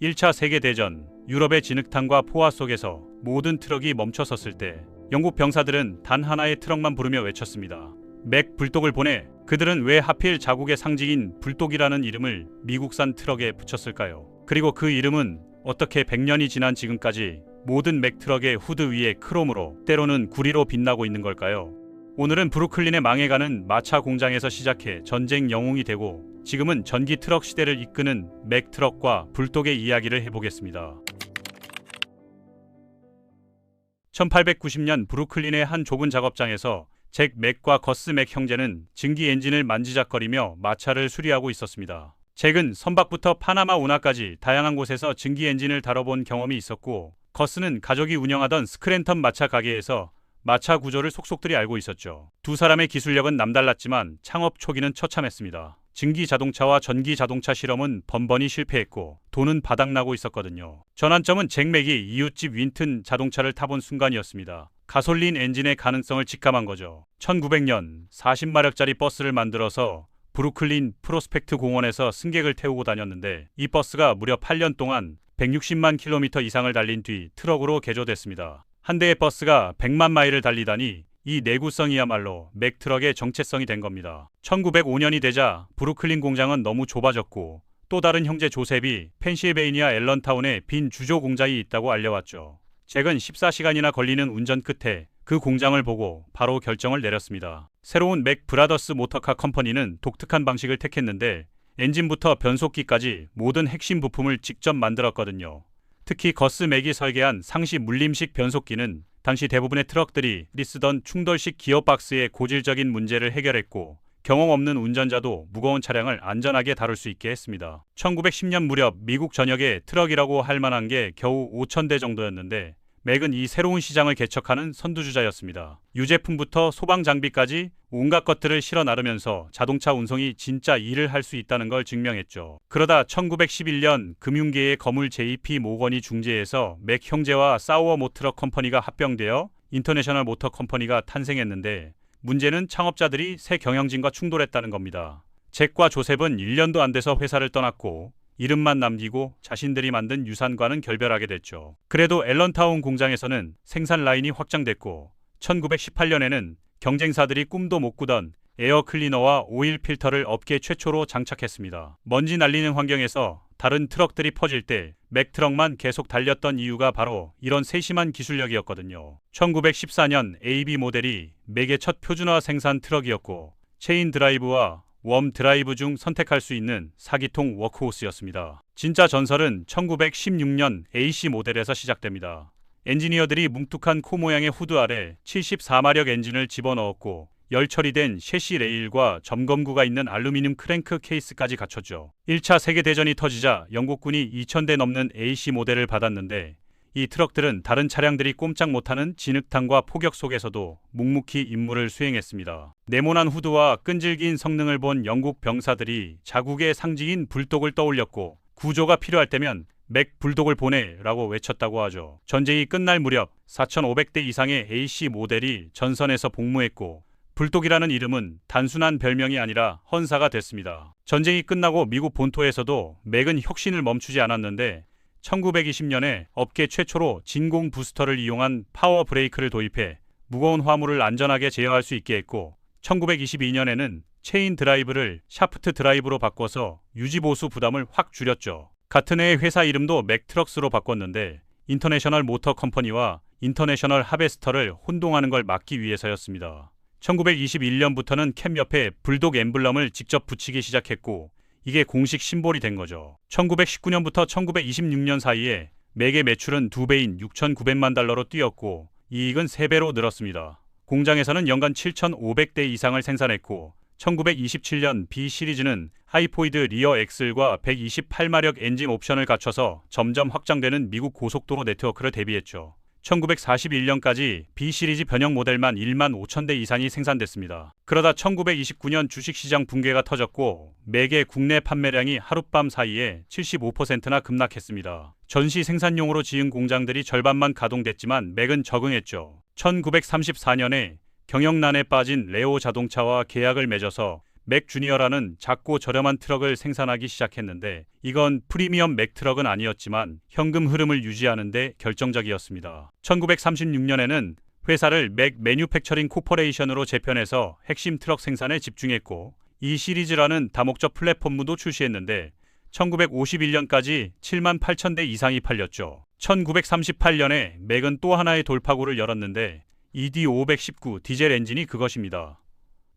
1차 세계대전, 유럽의 진흙탕과 포화 속에서 모든 트럭이 멈춰섰을 때 영국 병사들은 단 하나의 트럭만 부르며 외쳤습니다. 맥 불독을 보내. 그들은 왜 하필 자국의 상징인 불독이라는 이름을 미국산 트럭에 붙였을까요? 그리고 그 이름은 어떻게 100년이 지난 지금까지 모든 맥 트럭의 후드 위에 크롬으로, 때로는 구리로 빛나고 있는 걸까요? 오늘은 브루클린의 망해가는 마차 공장에서 시작해 전쟁 영웅이 되고 지금은 전기 트럭 시대를 이끄는 맥 트럭과 불독의 이야기를 해보겠습니다. 1890년 브루클린의 한 좁은 작업장에서 잭 맥과 거스 맥 형제는 증기 엔진을 만지작거리며 마차를 수리하고 있었습니다. 잭은 선박부터 파나마 운하까지 다양한 곳에서 증기 엔진을 다뤄본 경험이 있었고, 거스는 가족이 운영하던 스크랜턴 마차 가게에서 마차 구조를 속속들이 알고 있었죠. 두 사람의 기술력은 남달랐지만 창업 초기는 처참했습니다. 증기 자동차와 전기 자동차 실험은 번번이 실패했고 돈은 바닥나고 있었거든요. 전환점은 잭 맥이 이웃집 윈튼 자동차를 타본 순간이었습니다. 가솔린 엔진의 가능성을 직감한 거죠. 1900년 40마력짜리 버스를 만들어서 브루클린 프로스펙트 공원에서 승객을 태우고 다녔는데 이 버스가 무려 8년 동안 160만 킬로미터 이상을 달린 뒤 트럭으로 개조됐습니다. 한 대의 버스가 100만 마일을 달리다니 이 내구성이야말로 맥 트럭의 정체성이 된 겁니다. 1905년이 되자 브루클린 공장은 너무 좁아졌고 또 다른 형제 조셉이 펜실베이니아 앨런타운에 빈 주조 공장이 있다고 알려왔죠. 잭은 14시간이나 걸리는 운전 끝에 그 공장을 보고 바로 결정을 내렸습니다. 새로운 맥 브라더스 모터카 컴퍼니는 독특한 방식을 택했는데 엔진부터 변속기까지 모든 핵심 부품을 직접 만들었거든요. 특히 거스 맥이 설계한 상시 물림식 변속기는 당시 대부분의 트럭들이 쓰던 충돌식 기어박스의 고질적인 문제를 해결했고 경험 없는 운전자도 무거운 차량을 안전하게 다룰 수 있게 했습니다. 1910년 무렵 미국 전역에 트럭이라고 할 만한 게 겨우 5,000대 정도였는데 맥은 이 새로운 시장을 개척하는 선두주자였습니다. 유제품부터 소방 장비까지 온갖 것들을 실어 나르면서 자동차 운송이 진짜 일을 할 수 있다는 걸 증명했죠. 그러다 1911년 금융계의 거물 JP 모건이 중재해서 맥 형제와 사우어 모트럭 컴퍼니가 합병되어 인터내셔널 모터 컴퍼니가 탄생했는데 문제는 창업자들이 새 경영진과 충돌했다는 겁니다. 잭과 조셉은 1년도 안 돼서 회사를 떠났고 이름만 남기고 자신들이 만든 유산과는 결별하게 됐죠. 그래도 앨런타운 공장에서는 생산 라인이 확장됐고 1918년에는 경쟁사들이 꿈도 못 꾸던 에어 클리너와 오일 필터를 업계 최초로 장착했습니다. 먼지 날리는 환경에서 다른 트럭들이 퍼질 때 맥 트럭만 계속 달렸던 이유가 바로 이런 세심한 기술력이었거든요. 1914년 AB 모델이 맥의 첫 표준화 생산 트럭이었고 체인 드라이브와 웜 드라이브 중 선택할 수 있는 4기통 워크호스였습니다. 진짜 전설은 1916년 AC 모델에서 시작됩니다. 엔지니어들이 뭉툭한 코 모양의 후드 아래 74마력 엔진을 집어넣었고 열 처리된 셰시 레일과 점검구가 있는 알루미늄 크랭크 케이스까지 갖췄죠. 1차 세계대전이 터지자 영국군이 2,000대 넘는 AC 모델을 받았는데 이 트럭들은 다른 차량들이 꼼짝 못하는 진흙탕과 폭격 속에서도 묵묵히 임무를 수행했습니다. 네모난 후드와 끈질긴 성능을 본 영국 병사들이 자국의 상징인 불독을 떠올렸고 구조가 필요할 때면 맥 불독을 보내 라고 외쳤다고 하죠. 전쟁이 끝날 무렵 4,500대 이상의 AC 모델이 전선에서 복무했고 불독이라는 이름은 단순한 별명이 아니라 헌사가 됐습니다. 전쟁이 끝나고 미국 본토에서도 맥은 혁신을 멈추지 않았는데 1920년에 업계 최초로 진공 부스터를 이용한 파워 브레이크를 도입해 무거운 화물을 안전하게 제어할 수 있게 했고 1922년에는 체인 드라이브를 샤프트 드라이브로 바꿔서 유지보수 부담을 확 줄였죠. 같은 해의 회사 이름도 맥트럭스로 바꿨는데 인터내셔널 모터 컴퍼니와 인터내셔널 하베스터를 혼동하는 걸 막기 위해서였습니다. 1921년부터는 캠 옆에 불독 엠블럼을 직접 붙이기 시작했고 이게 공식 심볼이 된 거죠. 1919년부터 1926년 사이에 맥의 매출은 2배인 6,900만 달러로 뛰었고 이익은 3배로 늘었습니다. 공장에서는 연간 7,500대 이상을 생산했고 1927년 B 시리즈는 하이포이드 리어 엑슬과 128마력 엔진 옵션을 갖춰서 점점 확장되는 미국 고속도로 네트워크를 대비했죠. 1941년까지 B 시리즈 변형 모델만 1만 5천 대 이상이 생산됐습니다. 그러다 1929년 주식시장 붕괴가 터졌고 맥의 국내 판매량이 하룻밤 사이에 75%나 급락했습니다. 전시 생산용으로 지은 공장들이 절반만 가동됐지만 맥은 적응했죠. 1934년에 경영난에 빠진 레오 자동차와 계약을 맺어서 맥 주니어라는 작고 저렴한 트럭을 생산하기 시작했는데 이건 프리미엄 맥 트럭은 아니었지만 현금 흐름을 유지하는 데 결정적이었습니다. 1936년에는 회사를 맥 매뉴팩처링 코퍼레이션으로 재편해서 핵심 트럭 생산에 집중했고 이 시리즈라는 다목적 플랫폼도 출시했는데 1951년까지 7만 8천 대 이상이 팔렸죠. 1938년에 맥은 또 하나의 돌파구를 열었는데 ED519 디젤 엔진이 그것입니다.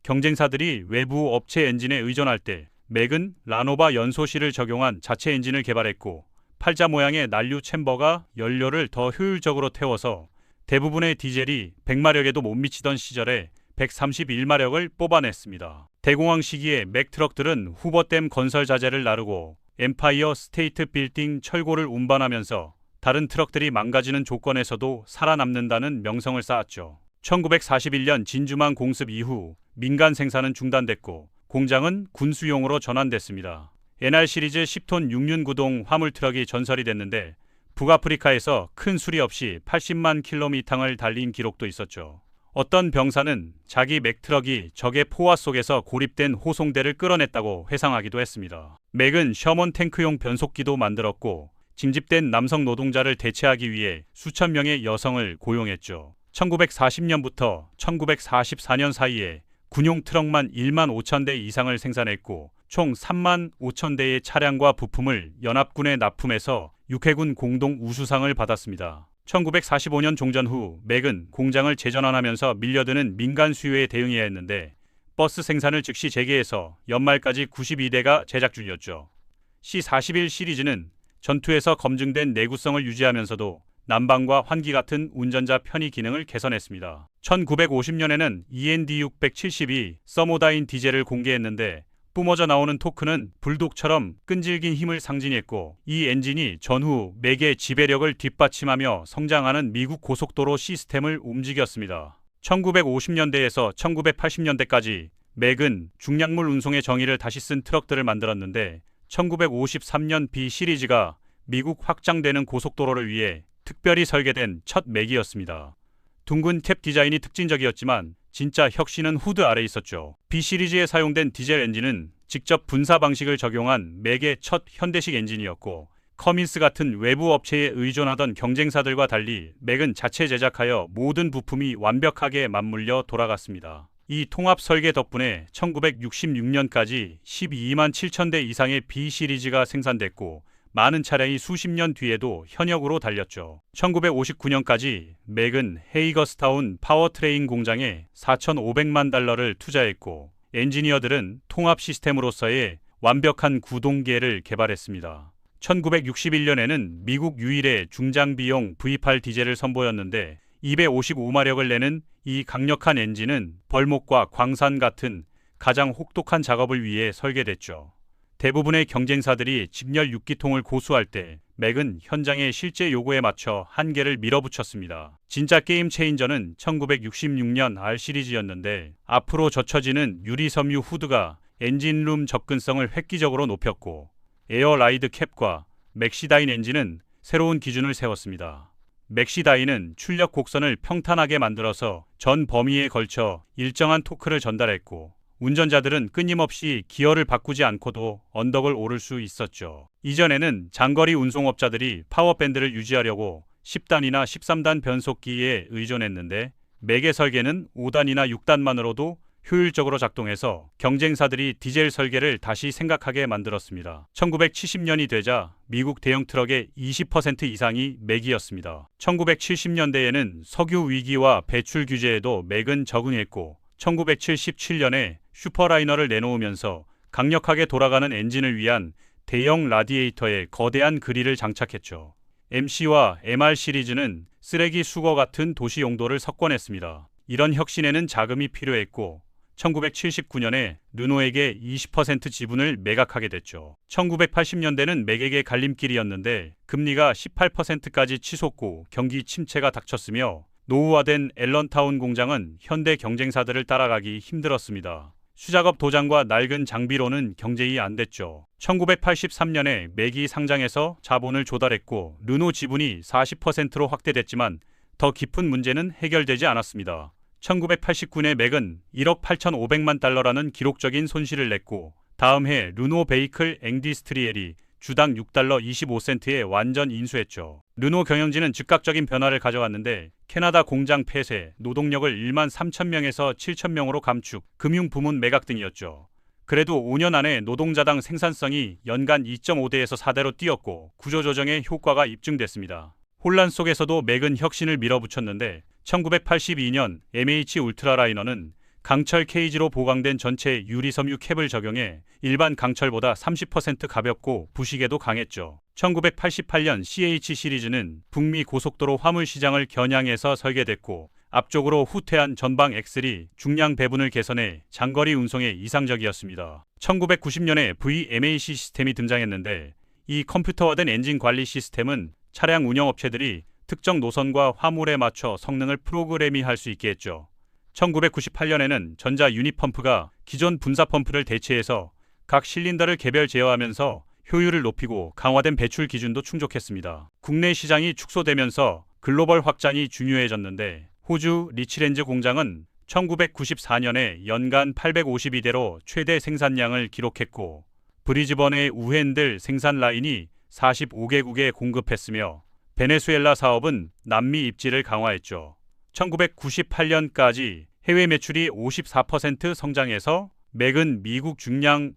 경쟁사들이 외부 업체 엔진에 의존할 때 맥은 라노바 연소실을 적용한 자체 엔진을 개발했고 팔자 모양의 난류 챔버가 연료를 더 효율적으로 태워서 대부분의 디젤이 100마력에도 못 미치던 시절에 131마력을 뽑아냈습니다. 대공황 시기에 맥 트럭들은 후버댐 건설 자재를 나르고 엠파이어 스테이트 빌딩 철골을 운반하면서 다른 트럭들이 망가지는 조건에서도 살아남는다는 명성을 쌓았죠. 1941년 진주만 공습 이후 민간 생산은 중단됐고 공장은 군수용으로 전환됐습니다. NR 시리즈 10톤 6륜 구동 화물 트럭이 전설이 됐는데 북아프리카에서 큰 수리 없이 80만 킬로미터를 달린 기록도 있었죠. 어떤 병사는 자기 맥트럭이 적의 포화 속에서 고립된 호송대를 끌어냈다고 회상하기도 했습니다. 맥은 셔먼 탱크용 변속기도 만들었고 징집된 남성 노동자를 대체하기 위해 수천 명의 여성을 고용했죠. 1940년부터 1944년 사이에 군용 트럭만 1만 5천 대 이상을 생산했고 총 3만 5천 대의 차량과 부품을 연합군에 납품해서 육해군 공동 우수상을 받았습니다. 1945년 종전 후 맥은 공장을 재전환하면서 밀려드는 민간 수요에 대응해야 했는데 버스 생산을 즉시 재개해서 연말까지 92대가 제작 중이었죠. C41 시리즈는 전투에서 검증된 내구성을 유지하면서도 난방과 환기 같은 운전자 편의 기능을 개선했습니다. 1950년에는 END672 서모다인 디젤을 공개했는데 뿜어져 나오는 토크는 불독처럼 끈질긴 힘을 상징했고 이 엔진이 전후 맥의 지배력을 뒷받침하며 성장하는 미국 고속도로 시스템을 움직였습니다. 1950년대에서 1980년대까지 맥은 중량물 운송의 정의를 다시 쓴 트럭들을 만들었는데 1953년 B 시리즈가 미국 확장되는 고속도로를 위해 특별히 설계된 첫 맥이었습니다. 둥근 캡 디자인이 특징적이었지만 진짜 혁신은 후드 아래에 있었죠. B 시리즈에 사용된 디젤 엔진은 직접 분사 방식을 적용한 맥의 첫 현대식 엔진이었고 커민스 같은 외부 업체에 의존하던 경쟁사들과 달리 맥은 자체 제작하여 모든 부품이 완벽하게 맞물려 돌아갔습니다. 이 통합 설계 덕분에 1966년까지 12만 7천 대 이상의 B 시리즈가 생산됐고 많은 차량이 수십 년 뒤에도 현역으로 달렸죠. 1959년까지 맥은 헤이거스타운 파워트레인 공장에 4,500만 달러를 투자했고 엔지니어들은 통합 시스템으로서의 완벽한 구동계를 개발했습니다. 1961년에는 미국 유일의 중장비용 V8 디젤을 선보였는데 255마력을 내는 이 강력한 엔진은 벌목과 광산 같은 가장 혹독한 작업을 위해 설계됐죠. 대부분의 경쟁사들이 직렬 6기통을 고수할 때 맥은 현장의 실제 요구에 맞춰 한계를 밀어붙였습니다. 진짜 게임 체인저는 1966년 R 시리즈였는데 앞으로 젖혀지는 유리섬유 후드가 엔진룸 접근성을 획기적으로 높였고 에어라이드 캡과 맥시다인 엔진은 새로운 기준을 세웠습니다. 맥시다인은 출력 곡선을 평탄하게 만들어서 전 범위에 걸쳐 일정한 토크를 전달했고 운전자들은 끊임없이 기어를 바꾸지 않고도 언덕을 오를 수 있었죠. 이전에는 장거리 운송업자들이 파워밴드를 유지하려고 10단이나 13단 변속기에 의존했는데 맥의 설계는 5단이나 6단만으로도 효율적으로 작동해서 경쟁사들이 디젤 설계를 다시 생각하게 만들었습니다. 1970년이 되자 미국 대형 트럭의 20% 이상이 맥이었습니다. 1970년대에는 석유 위기와 배출 규제에도 맥은 적응했고 1977년에 슈퍼라이너를 내놓으면서 강력하게 돌아가는 엔진을 위한 대형 라디에이터에 거대한 그릴을 장착했죠. MC와 MR 시리즈는 쓰레기 수거 같은 도시 용도를 석권했습니다. 이런 혁신에는 자금이 필요했고 1979년에 르노에게 20% 지분을 매각하게 됐죠. 1980년대는 맥에게 갈림길이었는데 금리가 18%까지 치솟고 경기 침체가 닥쳤으며 노후화된 앨런타운 공장은 현대 경쟁사들을 따라가기 힘들었습니다. 수작업 도장과 낡은 장비로는 경쟁이 안 됐죠. 1983년에 맥이 상장해서 자본을 조달했고 르노 지분이 40%로 확대됐지만 더 깊은 문제는 해결되지 않았습니다. 1989년 맥은 1억 8,500만 달러라는 기록적인 손실을 냈고 다음 해 르노 베이클 앵디스트리엘이 주당 6달러 25센트에 완전 인수했죠. 르노 경영진은 즉각적인 변화를 가져왔는데 캐나다 공장 폐쇄, 노동력을 1만 3천 명에서 7천 명으로 감축, 금융 부문 매각 등이었죠. 그래도 5년 안에 노동자당 생산성이 연간 2.5대에서 4대로 뛰었고 구조조정의 효과가 입증됐습니다. 혼란 속에서도 맥은 혁신을 밀어붙였는데 1982년 MH 울트라라이너는 강철 케이지로 보강된 전체 유리섬유 캡을 적용해 일반 강철보다 30% 가볍고 부식에도 강했죠. 1988년 CH 시리즈는 북미 고속도로 화물 시장을 겨냥해서 설계됐고 앞쪽으로 후퇴한 전방 엑셀이 중량 배분을 개선해 장거리 운송에 이상적이었습니다. 1990년에 VMAC 시스템이 등장했는데 이 컴퓨터화된 엔진 관리 시스템은 차량 운영업체들이 특정 노선과 화물에 맞춰 성능을 프로그래밍할 수 있게 했죠. 1998년에는 전자 유닛 펌프가 기존 분사 펌프를 대체해서 각 실린더를 개별 제어하면서 효율을 높이고 강화된 배출 기준도 충족했습니다. 국내 시장이 축소되면서 글로벌 확장이 중요해졌는데 호주 리치랜즈 공장은 1994년에 연간 852대로 최대 생산량을 기록했고 브리즈번의 우핸들 생산 라인이 45개국에 공급했으며 베네수엘라 사업은 남미 입지를 강화했죠. 1998년까지 해외 매출이 54% 성장해서 맥은 미국 중량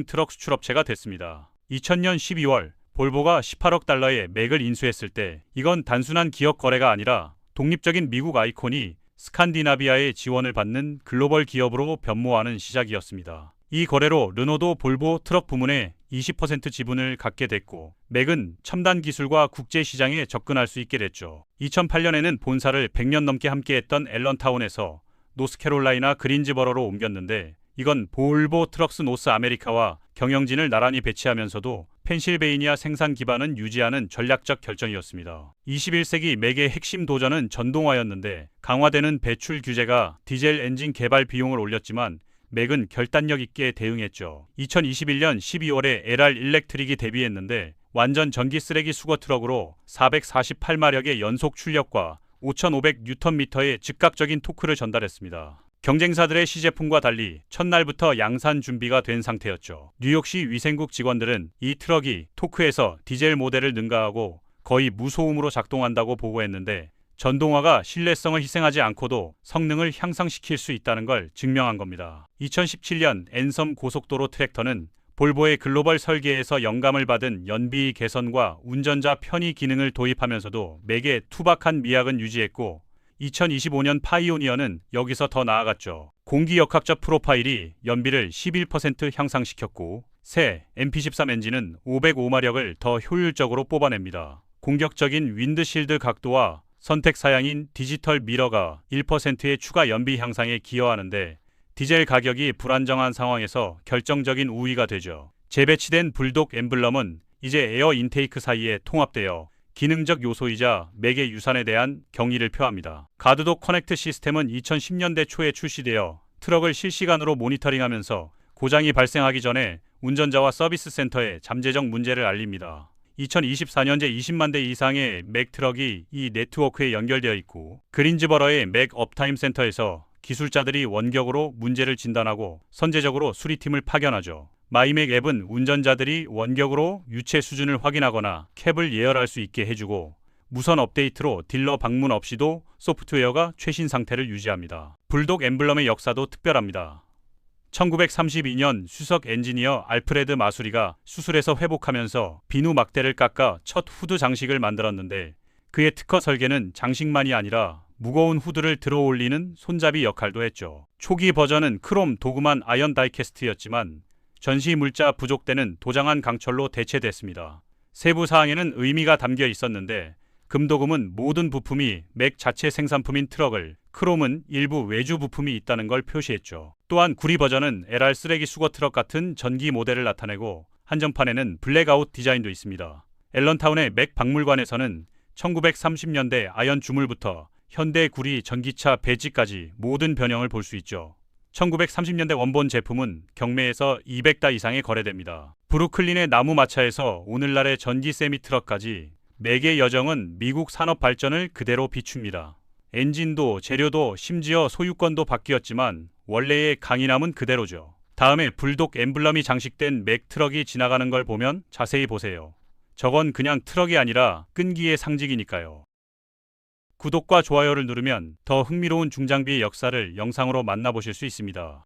트럭 수출업체가 됐습니다. 2000년 12월 볼보가 18억 달러에 맥을 인수했을 때 이건 단순한 기업 거래가 아니라 독립적인 미국 아이콘이 스칸디나비아의 지원을 받는 글로벌 기업으로 변모하는 시작이었습니다. 이 거래로 르노도 볼보 트럭 부문에 20% 지분을 갖게 됐고 맥은 첨단 기술과 국제 시장에 접근할 수 있게 됐죠. 2008년에는 본사를 100년 넘게 함께했던 앨런타운에서 노스캐롤라이나 그린즈버러로 옮겼는데 이건 볼보 트럭스 노스 아메리카와 경영진을 나란히 배치하면서도 펜실베이니아 생산 기반은 유지하는 전략적 결정이었습니다. 21세기 맥의 핵심 도전은 전동화였는데 강화되는 배출 규제가 디젤 엔진 개발 비용을 올렸지만 맥은 결단력 있게 대응했죠. 2021년 12월에 LR 일렉트릭이 데뷔했는데 완전 전기 쓰레기 수거 트럭으로 448마력의 연속 출력과 5,500Nm의 즉각적인 토크를 전달했습니다. 경쟁사들의 시제품과 달리 첫날부터 양산 준비가 된 상태였죠. 뉴욕시 위생국 직원들은 이 트럭이 토크에서 디젤 모델을 능가하고 거의 무소음으로 작동한다고 보고했는데 전동화가 신뢰성을 희생하지 않고도 성능을 향상시킬 수 있다는 걸 증명한 겁니다. 2017년 앤섬 고속도로 트랙터는 볼보의 글로벌 설계에서 영감을 받은 연비 개선과 운전자 편의 기능을 도입하면서도 맥의 투박한 미학은 유지했고 2025년 파이오니어는 여기서 더 나아갔죠. 공기역학적 프로파일이 연비를 11% 향상시켰고 새 MP13 엔진은 505마력을 더 효율적으로 뽑아냅니다. 공격적인 윈드실드 각도와 선택 사양인 디지털 미러가 1%의 추가 연비 향상에 기여하는데 디젤 가격이 불안정한 상황에서 결정적인 우위가 되죠. 재배치된 불독 엠블럼은 이제 에어 인테이크 사이에 통합되어 기능적 요소이자 맥의 유산에 대한 경의를 표합니다. 가드독 커넥트 시스템은 2010년대 초에 출시되어 트럭을 실시간으로 모니터링하면서 고장이 발생하기 전에 운전자와 서비스 센터에 잠재적 문제를 알립니다. 2024년제 20만 대 이상의 맥 트럭이 이 네트워크에 연결되어 있고 그린즈버러의 맥 업타임 센터에서 기술자들이 원격으로 문제를 진단하고 선제적으로 수리팀을 파견하죠. 마이맥 앱은 운전자들이 원격으로 유체 수준을 확인하거나 캡을 예열할 수 있게 해주고 무선 업데이트로 딜러 방문 없이도 소프트웨어가 최신 상태를 유지합니다. 불독 엠블럼의 역사도 특별합니다. 1932년 수석 엔지니어 알프레드 마수리가 수술에서 회복하면서 비누 막대를 깎아 첫 후드 장식을 만들었는데 그의 특허 설계는 장식만이 아니라 무거운 후드를 들어 올리는 손잡이 역할도 했죠. 초기 버전은 크롬 도금한 아연 다이캐스트였지만 전시 물자 부족되는 도장한 강철로 대체됐습니다. 세부 사항에는 의미가 담겨 있었는데 금도금은 모든 부품이 맥 자체 생산품인 트럭을, 크롬은 일부 외주 부품이 있다는 걸 표시했죠. 또한 구리 버전은 LR 쓰레기 수거 트럭 같은 전기 모델을 나타내고 한정판에는 블랙아웃 디자인도 있습니다. 앨런타운의 맥 박물관에서는 1930년대 아연 주물부터 현대 구리 전기차 배지까지 모든 변형을 볼 수 있죠. 1930년대 원본 제품은 경매에서 200다 이상에 거래됩니다. 브루클린의 나무 마차에서 오늘날의 전기 세미 트럭까지 맥의 여정은 미국 산업 발전을 그대로 비춥니다. 엔진도 재료도 심지어 소유권도 바뀌었지만 원래의 강인함은 그대로죠. 다음에 불독 엠블럼이 장식된 맥 트럭이 지나가는 걸 보면 자세히 보세요. 저건 그냥 트럭이 아니라 끈기의 상징이니까요. 구독과 좋아요를 누르면 더 흥미로운 중장비의 역사를 영상으로 만나보실 수 있습니다.